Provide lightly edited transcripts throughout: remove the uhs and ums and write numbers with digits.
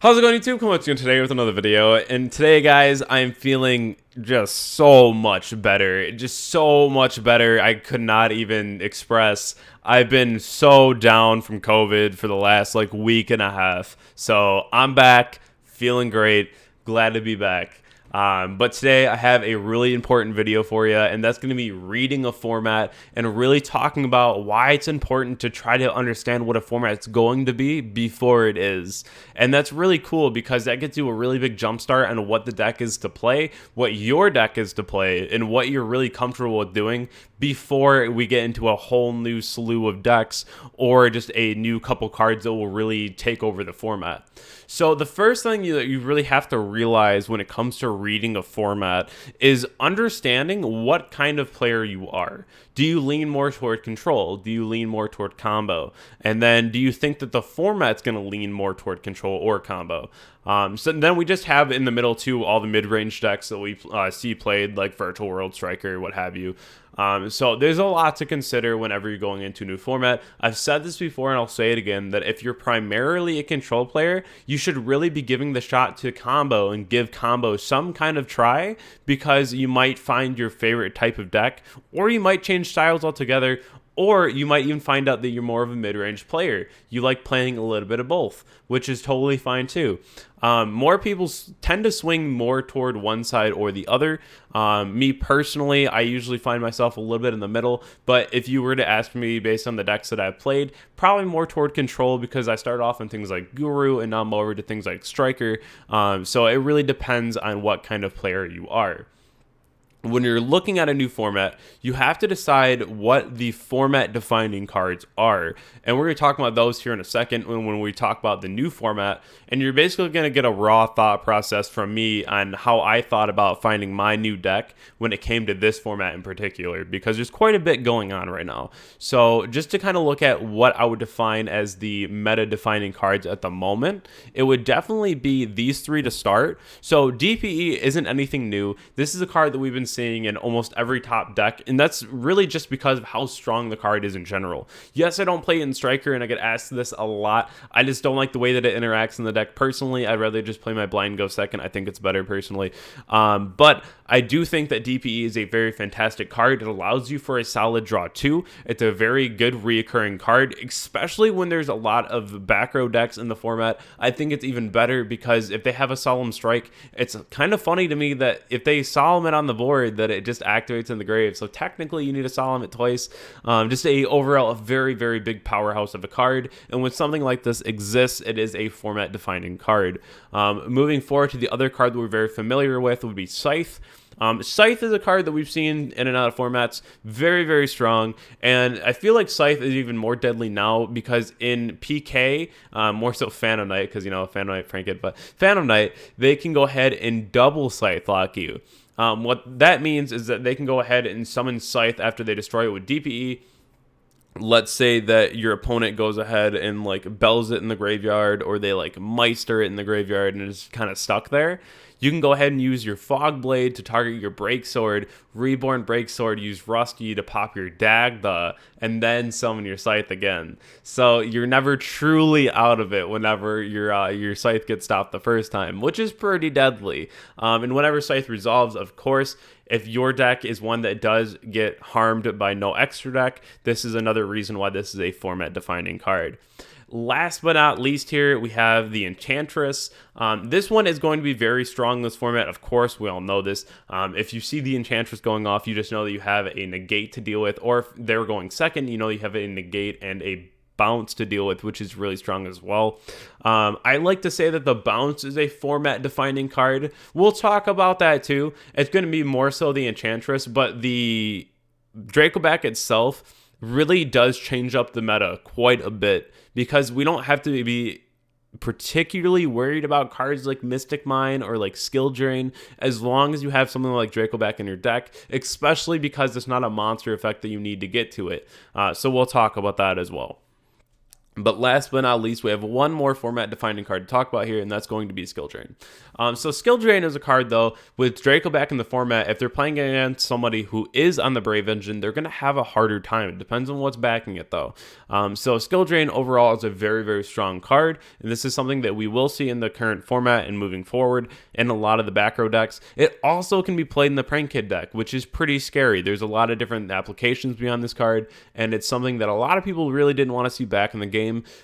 How's it going, YouTube? Coming at you today with another video, and today, guys, I'm feeling just so much better. Just so much better. I could not even express. I've been so down from COVID for the last week and a half, so I'm back, feeling great, glad to be back. But today I have a really important video for you, and that's going to be reading a format and really talking about why it's important to try to understand what a format's going to be before it is. And that's really cool because that gets you a really big jump start on what the deck is to play, what your deck is to play, and what you're really comfortable with doing before we get into a whole new slew of decks or just a new couple cards that will really take over the format. So the first thing you really have to realize when it comes to reading a format is understanding what kind of player you are. Do you lean more toward control? Do you lean more toward combo? And then do you think that the format's going to lean more toward control or combo? So then we just have in the middle too all the mid-range decks that we see played, like Virtual World Striker, what have you. So there's a lot to consider whenever you're going into a new format. I've said this before and I'll say it again, that if you're primarily a control player, you should really be giving the shot to combo and give combo some kind of try, because you might find your favorite type of deck, or you might change styles altogether, or you might even find out that you're more of a mid-range player. You like playing a little bit of both, which is totally fine too. More people tend to swing more toward one side or the other. Me personally, I usually find myself a little bit in the middle, but if you were to ask me based on the decks that I've played, probably more toward control, because I started off in things like Guru and now I'm over to things like Striker. So it really depends on what kind of player you are. When you're looking at a new format, you have to decide what the format defining cards are. And we're going to talk about those here in a second when we talk about the new format. And you're basically going to get a raw thought process from me on how I thought about finding my new deck when it came to this format in particular, because there's quite a bit going on right now. So just to kind of look at what I would define as the meta defining cards at the moment, it would definitely be these three to start. So DPE isn't anything new. This is a card that we've been seeing in almost every top deck, and that's really just because of how strong the card is in general. Yes, I don't play it in Striker, and I get asked this a lot. I just don't like the way that it interacts in the deck personally. I'd rather just play my blind go second. I think it's better personally. But I do think that DPE is a very fantastic card. It allows you for a solid draw too. It's a very good reoccurring card, especially when there's a lot of back row decks in the format. I think it's even better because if they have a Solemn Strike, it's kind of funny to me that if they Solemn it on the board, that it just activates in the grave. So technically you need to Solemn it twice. Just overall a very, very big powerhouse of a card. And when something like this exists, it is a format defining card. Moving forward to the other card that we're very familiar with would be Scythe. Scythe is a card that we've seen in and out of formats, very, very strong, and I feel like Scythe is even more deadly now because in PK, more so Phantom Knight, because, Phantom Knight, Frank it, but Phantom Knight, they can go ahead and double Scythe lock you. What that means is that they can go ahead and summon Scythe after they destroy it with DPE. Let's say that your opponent goes ahead and bells it in the graveyard, or they Meister it in the graveyard and is kind of stuck there. You can go ahead and use your Fog Blade to target your Breaksword, Reborn Breaksword, use Rusty to pop your Dagda, and then summon your Scythe again. So you're never truly out of it whenever your Scythe gets stopped the first time, which is pretty deadly. And whenever Scythe resolves, of course, if your deck is one that does get harmed by no extra deck, this is another reason why this is a format defining card. Last but not least here, we have the Enchantress. This one is going to be very strong in this format. Of course, we all know this. If you see the Enchantress going off, you just know that you have a negate to deal with, or if they're going second, you have a negate and a bounce to deal with, which is really strong as well. I like to say that the bounce is a format defining card. We'll talk about that too. It's going to be more so the Enchantress, but the Dracoback itself really does change up the meta quite a bit, because we don't have to be particularly worried about cards like Mystic Mine or Skill Drain, as long as you have something like Dracoback in your deck, especially because it's not a monster effect that you need to get to it. So we'll talk about that as well. But last but not least, we have one more format defining card to talk about here, and that's going to be Skill Drain. So Skill Drain is a card, though, with Draco back in the format. If they're playing against somebody who is on the Brave engine, they're going to have a harder time. It depends on what's backing it, though. So Skill Drain overall is a very, very strong card, and this is something that we will see in the current format and moving forward in a lot of the back row decks. It also can be played in the Prank Kid deck, which is pretty scary. There's a lot of different applications beyond this card, and it's something that a lot of people really didn't want to see back in the game.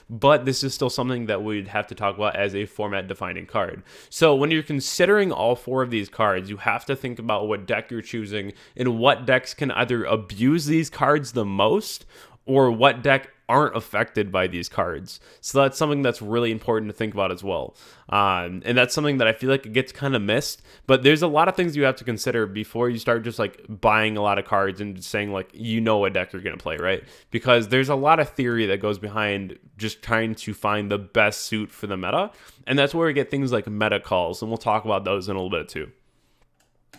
But this is still something that we'd have to talk about as a format defining card. So when you're considering all four of these cards, you have to think about what deck you're choosing and what decks can either abuse these cards the most or what deck aren't affected by these cards. So that's something that's really important to think about as well. And that's something that I feel like it gets kind of missed, but there's a lot of things you have to consider before you start just like buying a lot of cards and just saying like, you know, what deck you're going to play, right? Because there's a lot of theory that goes behind just trying to find the best suit for the meta. And that's where we get things like meta calls. And we'll talk about those in a little bit too.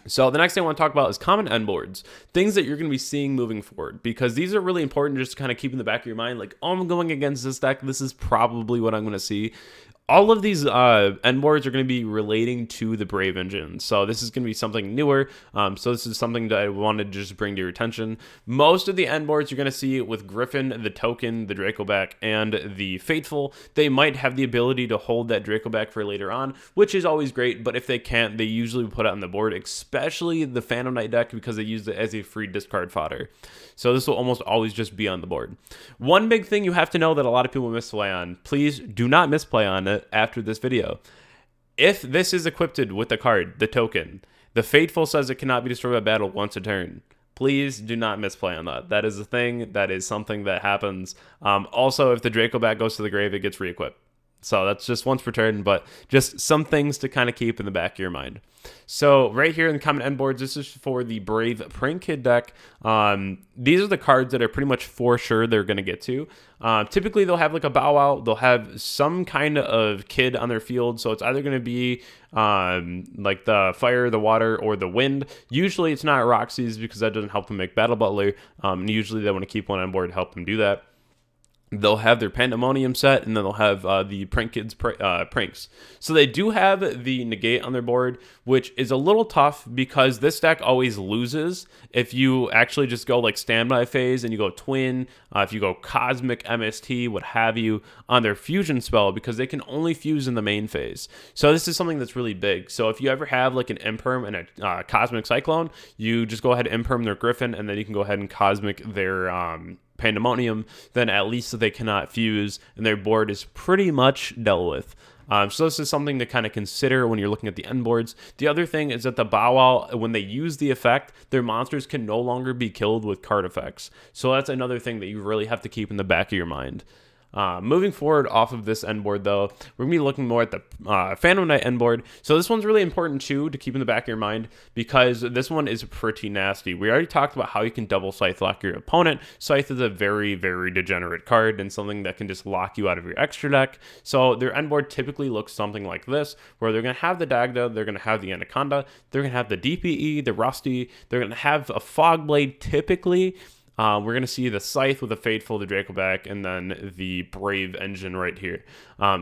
So the next thing I want to talk about is common end boards, things that you're going to be seeing moving forward, because these are really important just to kind of keep in the back of your mind, like, oh, I'm going against this deck. This is probably what I'm going to see. All of these end boards are going to be relating to the Brave engine. So this is going to be something newer. So this is something that I wanted to just bring to your attention. Most of the end boards you're going to see with Griffin, the Token, the Dracoback, and the Faithful, they might have the ability to hold that Dracoback for later on, which is always great. But if they can't, they usually put it on the board, especially the Phantom Knight deck, because they use it as a free discard fodder. So this will almost always just be on the board. One big thing you have to know that a lot of people misplay on, please do not misplay on it after this video. If this is equipped with the card, the Token, the Faithful says it cannot be destroyed by battle once a turn. Please do not misplay on that. That is a thing. That is something that happens. Also, if the Dracoback goes to the grave, it gets re-equipped. So that's just once per turn, but just some things to kind of keep in the back of your mind. So right here in the common end boards, this is for the Brave Prank Kid deck. These are the cards that are pretty much for sure they're going to get to. Typically, they'll have like a Bow Wow. They'll have some kind of kid on their field. So it's either going to be like the Fire, the Water, or the Wind. Usually it's not Roxy's because that doesn't help them make Battle Butler. And usually they want to keep one on board to help them do that. They'll have their Pandemonium set, and then they'll have the Prank Kids pranks. So they do have the Negate on their board, which is a little tough because this deck always loses if you actually just go like Standby Phase and you go Twin, if you go Cosmic, MST, what have you, on their Fusion spell, because they can only fuse in the main phase. So this is something that's really big. So if you ever have like an Imperm and a Cosmic Cyclone, you just go ahead and Imperm their Griffin, and then you can go ahead and Cosmic their Pandemonium, then at least they cannot fuse and their board is pretty much dealt with. So this is something to kind of consider when you're looking at the end boards. The other thing is that the Bow Wow, when they use the effect, their monsters can no longer be killed with card effects. So that's another thing that you really have to keep in the back of your mind. Moving forward off of this end board, though, we're going to be looking more at the Phantom Knight end board. So this one's really important, too, to keep in the back of your mind, because this one is pretty nasty. We already talked about how you can double Scythe lock your opponent. Scythe is a very, very degenerate card and something that can just lock you out of your extra deck. So their end board typically looks something like this, where they're going to have the Dagda, they're going to have the Anaconda, they're going to have the DPE, the Rusty, they're going to have a Fogblade typically. We're going to see the Scythe with the Faithful, the Dracoback, and then the Brave engine right here.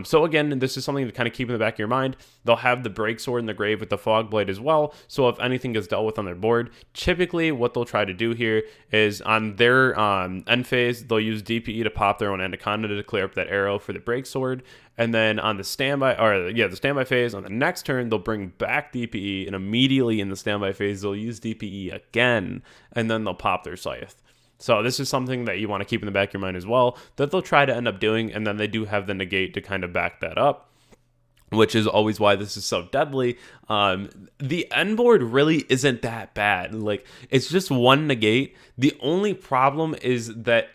So again, this is something to kind of keep in the back of your mind. They'll have the Break Sword in the grave with the Fogblade as well. So if anything gets dealt with on their board, typically what they'll try to do here is on their end phase, they'll use DPE to pop their own Anaconda to clear up that arrow for the Break Sword. And then on the the standby phase, on the next turn, they'll bring back DPE, and immediately in the standby phase, they'll use DPE again, and then they'll pop their Scythe. So this is something that you want to keep in the back of your mind as well, that they'll try to end up doing, and then they do have the Negate to kind of back that up, which is always why this is so deadly. The end board really isn't that bad. Like, it's just one Negate. The only problem is that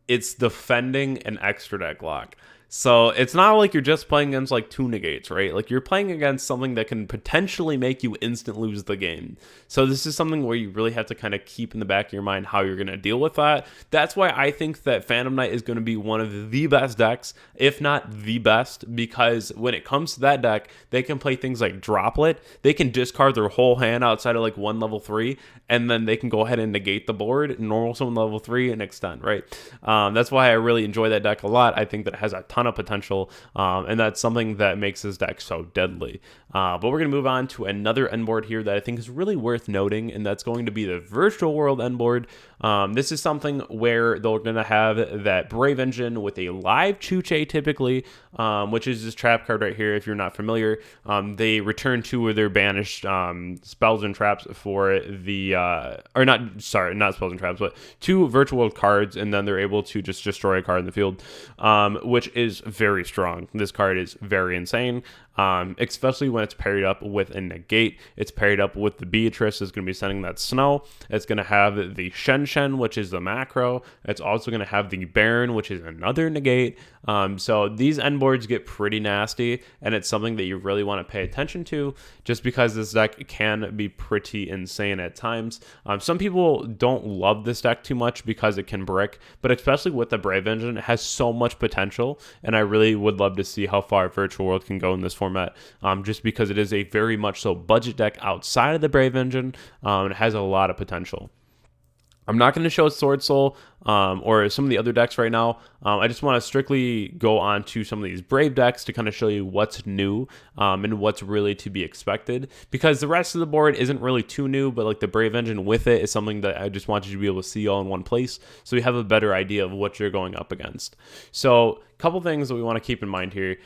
it's defending an extra deck lock. So it's not like you're just playing against like two negates, right? Like you're playing against something that can potentially make you instant lose the game. So this is something where you really have to kind of keep in the back of your mind how you're going to deal with that. That's why I think that Phantom Knight is going to be one of the best decks, if not the best, because when it comes to that deck, they can play things like Droplet. They can discard their whole hand outside of like one level 3, and then they can go ahead and negate the board, normal summon level 3, and extend, right? That's why I really enjoy that deck a lot. I think that it has a ton of potential, and that's something that makes this deck so deadly. But we're going to move on to another end board here that I think is really worth noting, and that's going to be the Virtual World end board. This is something where they're going to have that Brave Engine with a live Chuche typically, which is this trap card right here. If you're not familiar, they return two of their banished spells and traps for the, not spells and traps, but two Virtual World cards, and then they're able to just destroy a card in the field, which is very strong. This card is very insane. Especially when it's paired up with a negate. It's paired up with the Beatrice is going to be sending that snow. It's going to have the Shen, which is the macro. It's also going to have the Baron, which is another negate. So these end boards get pretty nasty, and it's something that you really want to pay attention to, just because this deck can be pretty insane at times. Some people don't love this deck too much because it can brick, but especially with the Brave Engine, it has so much potential, and I really would love to see how far Virtual World can go in this format, just because it is a very much so budget deck outside of the Brave Engine, and it has a lot of potential. I'm not going to show Sword Soul or some of the other decks right now. I just want to strictly go on to some of these Brave decks to kind of show you what's new and what's really to be expected, because the rest of the board isn't really too new, but like the Brave Engine with it is something that I just want you to be able to see all in one place so you have a better idea of what you're going up against. So a couple things that we want to keep in mind here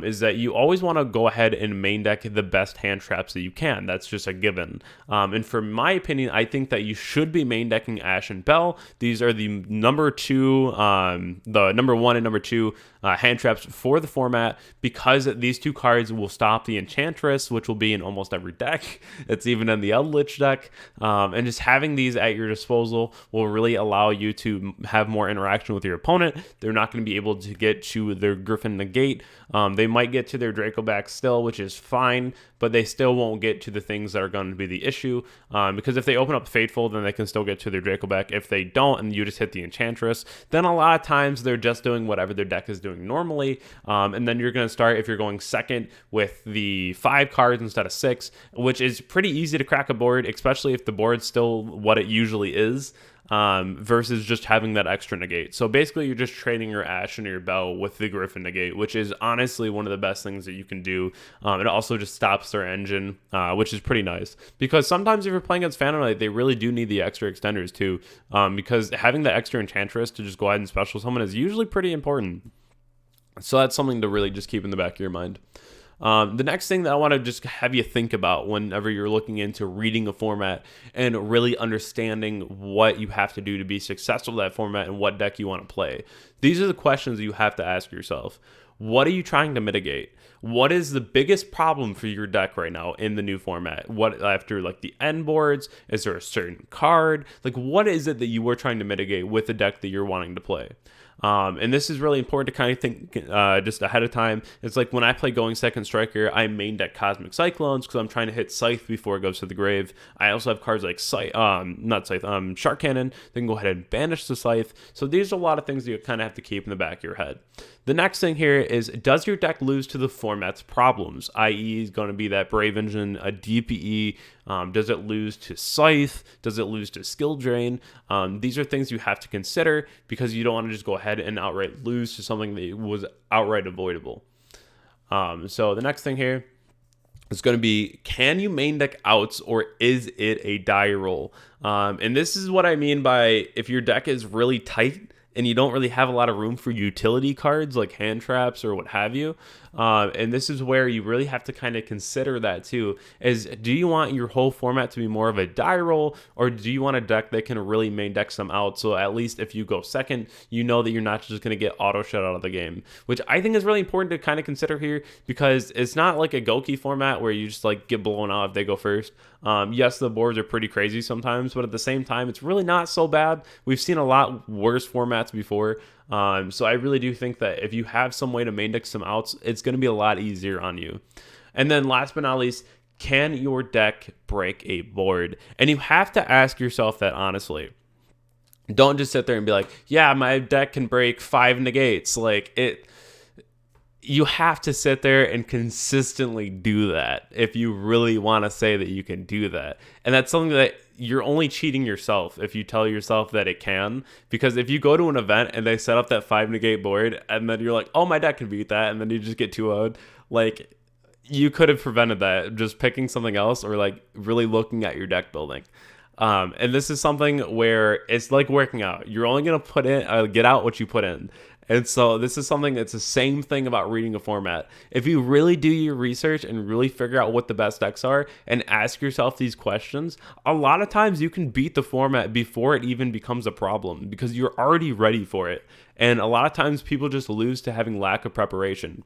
is that you always want to go ahead and main deck the best hand traps that you can. That's just a given. And for my opinion, I think that you should be main decking Ash and Bell. These are the number 1 and number 2 hand traps for the format, because these two cards will stop the Enchantress, which will be in almost every deck. It's even in the Eldritch deck. And just having these at your disposal will really allow you to have more interaction with your opponent. They're not going to be able to get to their Griffin negate. They might get to their Draco back still, which is fine, but they still won't get to the things that are going to be the issue, because if they open up Fateful, then they can still get to their Draco back. If they don't, and you just hit the Enchantress, then a lot of times they're just doing whatever their deck is doing normally, and then you're going to start, if you're going second, with the 5 cards instead of 6, which is pretty easy to crack a board, especially if the board's still what it usually is, versus just having that extra negate. So basically you're just trading your Ash and your Bell with the Griffin negate, which is honestly one of the best things that you can do. It also just stops their engine, which is pretty nice, because sometimes if you're playing against Phantom Knight, they really do need the extra extenders too, because having the extra Enchantress to just go ahead and special summon is usually pretty important. So that's something to really just keep in the back of your mind. The next thing that I want to just have you think about whenever you're looking into reading a format and really understanding what you have to do to be successful in that format and what deck you want to play. These are the questions you have to ask yourself. What are you trying to mitigate? What is the biggest problem for your deck right now in the new format? What, after like the end boards, is there a certain card? Like, what is it that you are trying to mitigate with the deck that you're wanting to play? And this is really important to kind of think just ahead of time. It's like when I play Going Second Striker, I main deck Cosmic Cyclones because I'm trying to hit Scythe before it goes to the grave. I also have cards like Shark Cannon. They can go ahead and banish the Scythe. So these are a lot of things that you kind of have to keep in the back of your head. The next thing here is, does your deck lose to the format's problems? I.e. is going to be that Brave Engine, a DPE. Does it lose to Scythe? Does it lose to Skill Drain? These are things you have to consider, because you don't want to just go ahead and outright lose to something that was outright avoidable. So the next thing here is going to be, can you main deck outs, or is it a die roll? And this is what I mean by, if your deck is really tight and you don't really have a lot of room for utility cards like hand traps or what have you. And this is where you really have to kind of consider that too, is do you want your whole format to be more of a die roll, or do you want a deck that can really main deck some out? So at least if you go second, you know that you're not just going to get auto shut out of the game, which I think is really important to kind of consider here, because it's not like a Goki format where you just like get blown out if they go first. Yes, the boards are pretty crazy sometimes, but at the same time, it's really not so bad. We've seen a lot worse formats before. So I really do think that if you have some way to main deck some outs, it's going to be a lot easier on you. And then last but not least, can your deck break a board? And you have to ask yourself that honestly. Don't just sit there and be like, yeah, my deck can break 5 negates. Like it, you have to sit there and consistently do that if you really want to say that you can do that. And that's something that you're only cheating yourself if you tell yourself that it can. Because if you go to an event and they set up that 5 negate board and then you're like, oh, my deck can beat that, and then you just get 2-0'd, like you could have prevented that just picking something else or like really looking at your deck building. And this is something where it's like working out. You're only going to put in, get out what you put in. And so this is something that's the same thing about reading a format. If you really do your research and really figure out what the best decks are and ask yourself these questions, a lot of times you can beat the format before it even becomes a problem because you're already ready for it. And a lot of times people just lose to having lack of preparation.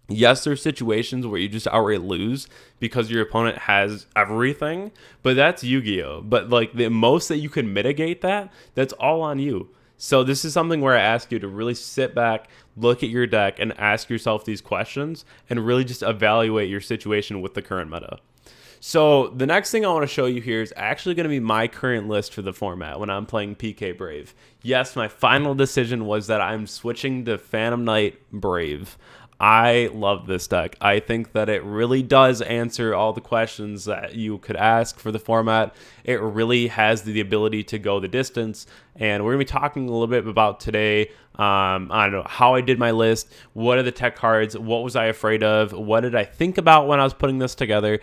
Yes, there's situations where you just outright lose because your opponent has everything, but that's Yu-Gi-Oh! But like the most that you can mitigate that, that's all on you. So this is something where I ask you to really sit back, look at your deck, and ask yourself these questions and really just evaluate your situation with the current meta. So the next thing I want to show you here is actually going to be my current list for the format when I'm playing PK Brave. Yes, my final decision was that I'm switching to Phantom Knight Brave. I love this deck. I think that it really does answer all the questions that you could ask for the format. It really has the ability to go the distance. And we're going to be talking a little bit about today, I don't know, how I did my list, what are the tech cards, what was I afraid of, what did I think about when I was putting this together.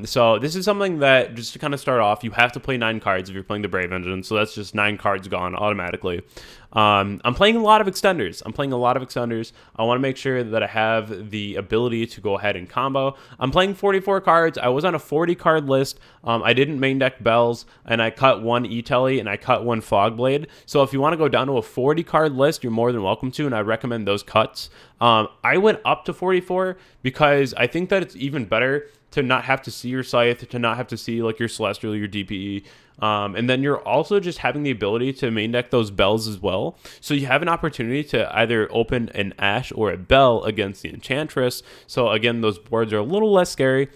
So this is something that, just to kind of start off, you have to play 9 cards if you're playing the Brave engine. So that's just 9 cards gone automatically. I'm playing a lot of extenders. I want to make sure that I have the ability to go ahead and combo. I'm playing 44 cards. I was on a 40 card list. I didn't main deck Bells, and I cut 1 E-Telly and I cut 1 Fogblade. So if you want to go down to a 40 card list, you're more than welcome to, and I recommend those cuts. I went up to 44 because I think that it's even better to not have to see your Scythe, to not have to see like your Celestial, your DPE. And then you're also just having the ability to main deck those Bells as well. So you have an opportunity to either open an Ash or a Bell against the Enchantress. So again, those boards are a little less scary.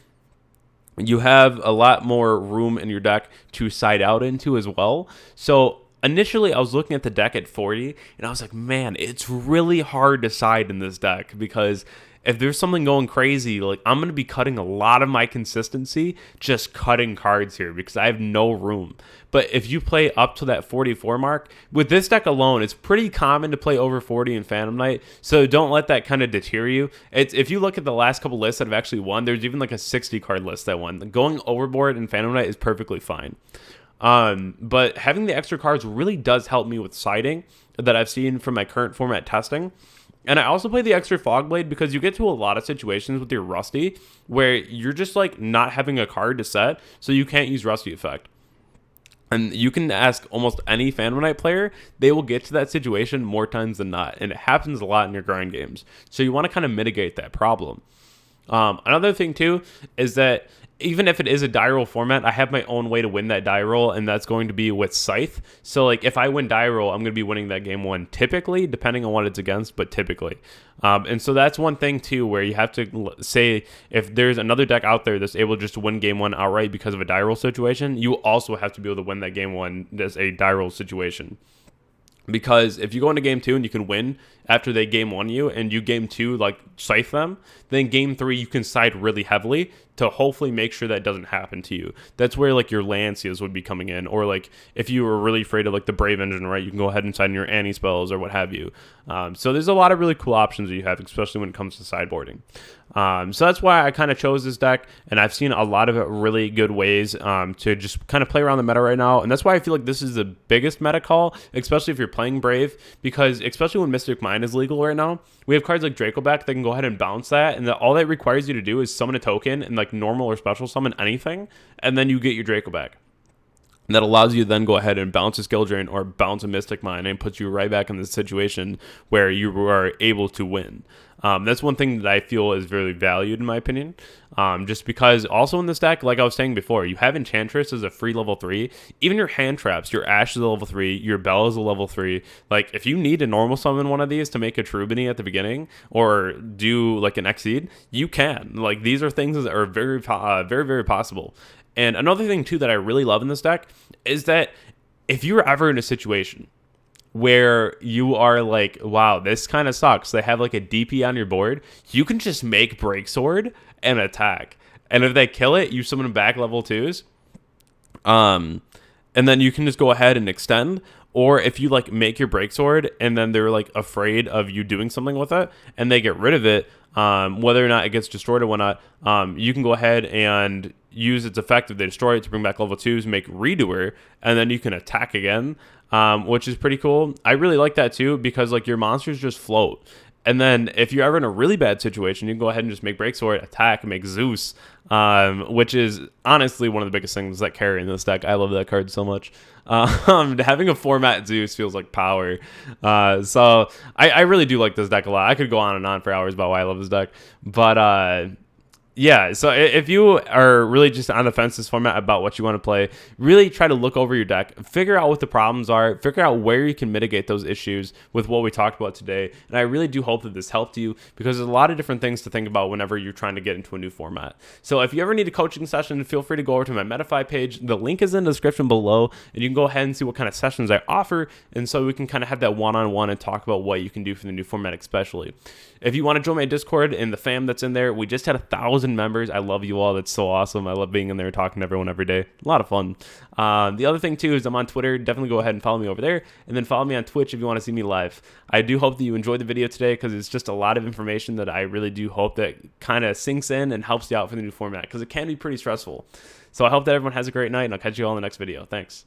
You have a lot more room in your deck to side out into as well. So initially, I was looking at the deck at 40, and I was like, man, it's really hard to side in this deck because if there's something going crazy, like I'm going to be cutting a lot of my consistency just cutting cards here because I have no room. But if you play up to that 44 mark, with this deck alone, it's pretty common to play over 40 in Phantom Knight, so don't let that kind of deter you. If you look at the last couple lists that have actually won, there's even like a 60 card list that won. Going overboard in Phantom Knight is perfectly fine. But having the extra cards really does help me with siding that I've seen from my current format testing. And I also play the extra Fogblade because you get to a lot of situations with your Rusty where you're just like not having a card to set, so you can't use Rusty effect. And you can ask almost any Phantom Knight player, they will get to that situation more times than not. And it happens a lot in your grind games. So you want to kind of mitigate that problem. Another thing too is that even if it is a die roll format, I have my own way to win that die roll, and that's going to be with Scythe. So like if I win die roll, I'm going to be winning that game 1 typically, depending on what it's against, but typically. And so that's one thing too, where you have to say if there's another deck out there that's able just to win game 1 outright because of a die roll situation, you also have to be able to win that game 1 as a die roll situation. Because if you go into game 2 and you can win after they game 1 you, and you game 2 like scythe them, then game 3 you can side really heavily to hopefully make sure that doesn't happen to you. That's where like your Lancias would be coming in, or like if you were really afraid of like the Brave engine, right, you can go ahead and side in your Annie spells or what have you. So there's a lot of really cool options that you have, especially when it comes to sideboarding. So that's why I kind of chose this deck, and I've seen a lot of really good ways to just kind of play around the meta right now, and that's why I feel like this is the biggest meta call, especially if you're playing Brave, because especially when Mystic Mine is legal right now, we have cards like Dracoback that can go ahead and bounce that, and all that requires you to do is summon a token and like normal or special summon anything, and then you get your Dracoback. And that allows you to then go ahead and bounce a skill drain or bounce a Mystic Mine and puts you right back in the situation where you are able to win. That's one thing that I feel is very valued in my opinion. Just because also in this deck, like I was saying before, you have Enchantress as a free level 3. Even your hand traps, your Ash is a level 3, your Bell is a level 3. Like if you need to normal summon one of these to make a Trubini at the beginning or do like an Exceed, you can. Like these are things that are very possible. And another thing too that I really love in this deck is that if you're ever in a situation where you are like, wow, this kind of sucks. They have like a DP on your board. You can just make Break Sword and attack. And if they kill it, you summon back level 2s. And then you can just go ahead and extend. Or if you like make your Break Sword and then they're like afraid of you doing something with it and they get rid of it, whether or not it gets destroyed or whatnot, you can go ahead and use its effect if they destroy it to bring back level 2s, make Redoer, and then you can attack again, which is pretty cool. I really like that too because like your monsters just float. And then if you're ever in a really bad situation, you can go ahead and just make Break Sword, attack, and make Zeus, which is honestly one of the biggest things that carry in this deck. I love that card so much. Having a format Zeus feels like power. So I really do like this deck a lot. I could go on and on for hours about why I love this deck. But yeah, so if you are really just on the fence this format about what you want to play, really try to look over your deck, figure out what the problems are, figure out where you can mitigate those issues with what we talked about today. And I really do hope that this helped you because there's a lot of different things to think about whenever you're trying to get into a new format. So if you ever need a coaching session, feel free to go over to my Metafy page. The link is in the description below, and you can go ahead and see what kind of sessions I offer. And so we can kind of have that one-on-one and talk about what you can do for the new format especially. If you want to join my Discord and the fam that's in there, we just had 1,000 members. I love you all. That's so awesome. I love being in there talking to everyone every day. A lot of fun. The other thing too is I'm on Twitter. Definitely go ahead and follow me over there, and then follow me on Twitch if you want to see me live. I do hope that you enjoyed the video today because it's just a lot of information that I really do hope that kind of sinks in and helps you out for the new format because it can be pretty stressful. So I hope that everyone has a great night, and I'll catch you all in the next video. Thanks.